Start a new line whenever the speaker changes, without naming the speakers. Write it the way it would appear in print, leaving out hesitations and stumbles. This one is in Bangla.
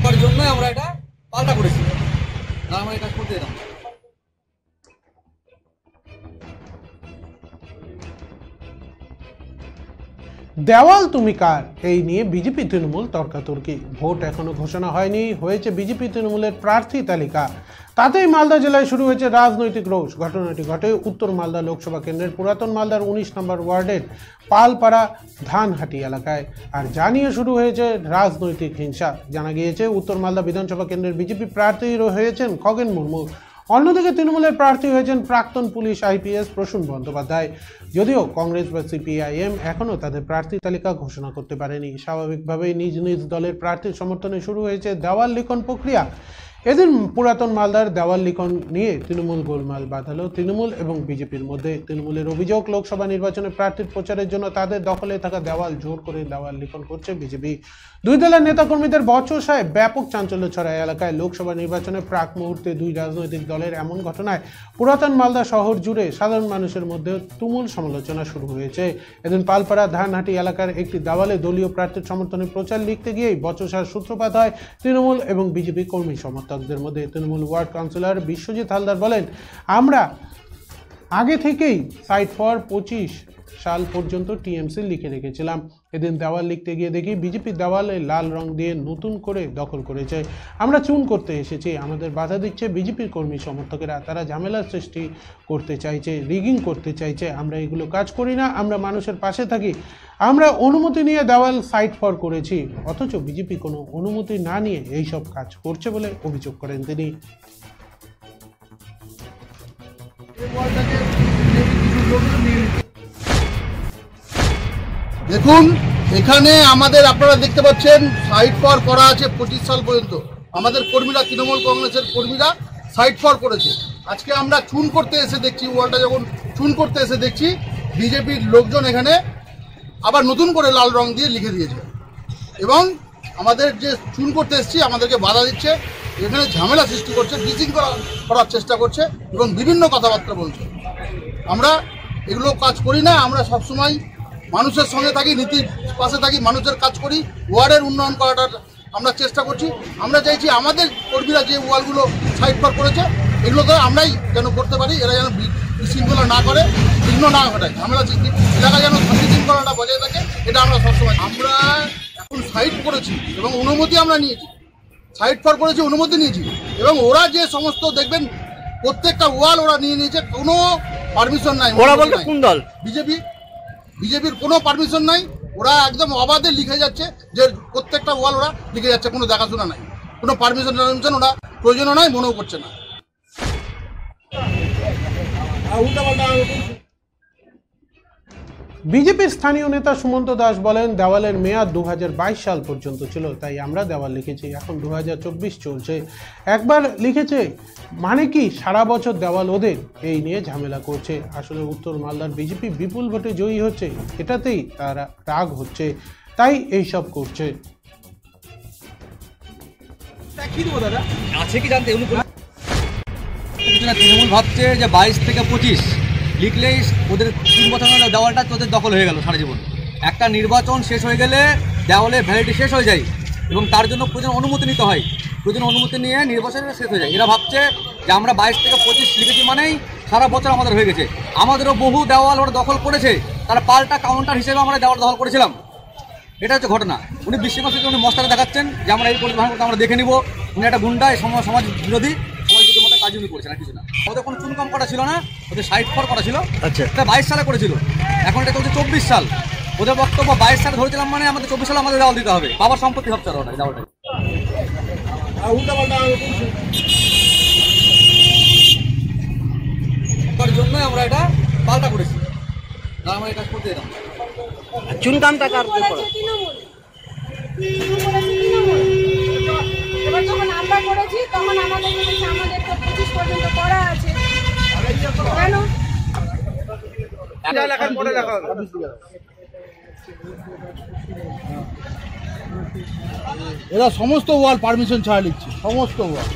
তার জন্য আমরা এটা পাল্টা করেছি, না আমরা এটা করতে দিলাম।
দেওয়াল তুমি কার এই নিয়ে বিজেপি তৃণমূল তর্কাতর্কি। ভোট এখনো ঘোষণা হয়নি, হয়েছে বিজেপি তৃণমূলের প্রার্থী তালিকা। তাতেই মালদা জেলায় শুরু হয়েছে রাজনৈতিক রোষ। ঘটনাটি ঘটে উত্তর মালদা লোকসভা কেন্দ্রের পুরাতন মালদার 19 নম্বর ওয়ার্ডের পালপাড়া ধানহাটি এলাকায়। আর জানিয়ে শুরু হয়েছে রাজনৈতিক হিংসা। জানা গিয়েছে উত্তর মালদা বিধানসভা কেন্দ্রের বিজেপি প্রার্থী হয়েছেন খগেন মুর্মু। অন্যদিকে তৃণমূলের প্রার্থী হয়েছেন প্রাক্তন পুলিশ আইপিএস প্রসূন বন্দ্যোপাধ্যায়। যদিও কংগ্রেস বা সিপিআইএম এখনও তাদের প্রার্থী তালিকা ঘোষণা করতে পারেনি। স্বাভাবিকভাবেই নিজ নিজ দলের প্রার্থীর সমর্থনে শুরু হয়েছে দেওয়াল লিখন প্রক্রিয়া। এদিন পুরাতন মালদার দেওয়াল লিখন নিয়ে তৃণমূল গোলমাল বাঁধালো তৃণমূল এবং বিজেপির মধ্যে। তৃণমূলের অভিযোগ, লোকসভা নির্বাচনে প্রার্থীর প্রচারের জন্য তাদের দখলে থাকা দেওয়াল জোর করে দেওয়াল লিখন করছে বিজেপি। দুই দলের নেতাকর্মীদের বচসায় ব্যাপক চাঞ্চল্য ছড়ায় এলাকায়। লোকসভা নির্বাচনের প্রাক মুহূর্তে দুই রাজনৈতিক দলের এমন ঘটনায় পুরাতন মালদা শহর জুড়ে সাধারণ মানুষের মধ্যে তুমুল সমালোচনা শুরু হয়েছে। এদিন পালপাড়া ধানহাটি এলাকার একটি দেওয়ালে দলীয় প্রার্থীর সমর্থনে প্রচার লিখতে গিয়েই বচসার সূত্রপাত হয় তৃণমূল এবং বিজেপি কর্মী সমর্থকদের মধ্যে। তৃণমূল ওয়ার্ড কাউন্সিলর বিশ্বজিৎ হালদার বলেন, আমরা আগে থেকেই সাইট ফর 25 সাল পর্যন্ত টিএমসি লিখে রেখেছিলাম। এদিন দেওয়াল লিখতে গিয়ে দেখি বিজেপি দেওয়ালে লাল রং দিয়ে নতুন করে দখল করেছে। আমরা চুন করতে এসেছি, আমাদের বাধা দিচ্ছে বিজেপির কর্মী সমর্থকেরা। তারা ঝামেলার সৃষ্টি করতে চাইছে, রিগিং করতে চাইছে। আমরা এগুলো কাজ করি না, আমরা মানুষের পাশে থাকি। আমরা অনুমতি নিয়ে দেওয়াল সাইট ফর করেছি, অথচ বিজেপি কোনো অনুমতি না নিয়ে এইসব কাজ করছে বলে অভিযোগ করেন তিনি।
দেখুন, এখানে আমাদের আপনারা দেখতে পাচ্ছেন সাইট ফর করা আছে 25 সাল পর্যন্ত। আমাদের কর্মীরা, তৃণমূল কংগ্রেসের কর্মীরা সাইট ফর করেছে। আজকে আমরা চুন করতে এসে দেখছি, ওয়ালটা যখন চুন করতে এসে দেখছি বিজেপির লোকজন এখানে আবার নতুন করে লাল রং দিয়ে লিখে দিয়েছে এবং আমাদের যে চুন করতে এসেছি আমাদেরকে বাধা দিচ্ছে, এখানে ঝামেলা সৃষ্টি করছে, বিশৃঙ্খলা করার চেষ্টা করছে এবং বিভিন্ন কথাবার্তা বলছে। আমরা এগুলো কাজ করি না, আমরা সবসময় মানুষের সঙ্গে থাকি, নীতির পাশে থাকি, মানুষের কাজ করি, ওয়ার্ডের উন্নয়ন করাটার আমরা চেষ্টা করছি। আমরা চাইছি আমাদের কর্মীরা যে ওয়ালগুলো সাইড ফর করেছে এগুলো তো আমরাই যেন করতে পারি, এরা যেন বিশৃঙ্খলা না করে, বিঘ্ন না ঘটায়, ঝামেলা এলাকা যেন শান্তি শৃঙ্খলাটা বজায় থাকে, এটা আমরা সবসময়। আমরা এখন সাইড করেছি এবং অনুমতি আমরা নিয়েছি, সাইড ফর করেছি, অনুমতি নিয়েছি এবং ওরা যে সমস্ত দেখবেন প্রত্যেকটা ওয়াল ওরা নিয়ে নিয়েছে, কোনো পারমিশন নাই।
ওরা বলতে কোন দল?
বিজেপির কোনো পারমিশন নাই। ওরা একদম অবাধে লিখে যাচ্ছে যে প্রত্যেকটা ওয়াল ওরা লিখে যাচ্ছে, কোনো দেখাশোনা নাই, কোনো পারমিশন ওরা প্রয়োজনও নাই, মনেও করছে না।
বিজেপির স্থানীয় নেতা সুমন্ত দাস বলেন, দেওয়ালের মেয়াদ 2022 সাল পর্যন্ত ছিল, তাই আমরা দেওয়াল লিখেছি। এখন 2024 চলছে। একবার লিখেছে মানে কি সারা বছর দেওয়াল ওদের, এই নিয়ে ঝামেলা করছে। আসলে উত্তর মালদার বিজেপি বিপুল ভোটে জয়ী হচ্ছে, এটাতেই তারা রাগ হচ্ছে, তাই এইসব করছে।
আছে কি জানতে তৃণমূল ভাবছে যে 22 থেকে 25 লিখলেই ওদের 3 বছর দেওয়ালটা তোদের দখল হয়ে গেল সারা জীবন। একটা নির্বাচন শেষ হয়ে গেলে দেওয়ালের ভ্যালিডিটি শেষ হয়ে যায় এবং তার জন্য প্রয়োজন অনুমতি নিতে হয়। প্রয়োজন অনুমতি নিয়ে নির্বাচনটা শেষ হয়ে যায়। এরা ভাবছে যে আমরা 22 থেকে 25 লিখেছি মানেই সারা বছর আমাদের হয়ে গেছে। আমাদেরও বহু দেওয়াল ওরা দখল করেছে, তারা পাল্টা কাউন্টার হিসেবে আমরা দেওয়াল দখল করেছিলাম। এটা হচ্ছে ঘটনা। উনি বিশ্বকাপ থেকে উনি মস্তারে দেখাচ্ছেন যে আমরা এই পরিমাণ আমরা দেখে নিব। উনি একটা গুন্ডা, সমাজ বিরোধী মতো কাজ উনি করেছেন, আর কিছু না। ওদের কোনো চুনকাম করা ছিল না, ওদের সাইড ফর করা ছিল। আচ্ছা, এটা 22 সালে করেছিল, এখন এটা চলছে 24 সাল। ওদের বক্তব্য 22 সালে ধরেছিলাম মানে আমাদের 24 সালে আমাদের দেওয়াল দিতে হবে। বাবার সম্পত্তি ভাবছে ওটা দেওয়ালটা। তার জন্য আমরা এটা পাল্টা করেছি, না আমরা এটা করতে দিলাম। চুনকামটা কার করে?
এবার যখন আমরা করেছি তখন আমাদের বলেছে আমাদের তো 25 পর্যন্ত করা আছে। কেন
এরা সমস্ত ওয়াল পারমিশন ছাড়া লিখছে, সমস্ত ওয়াল।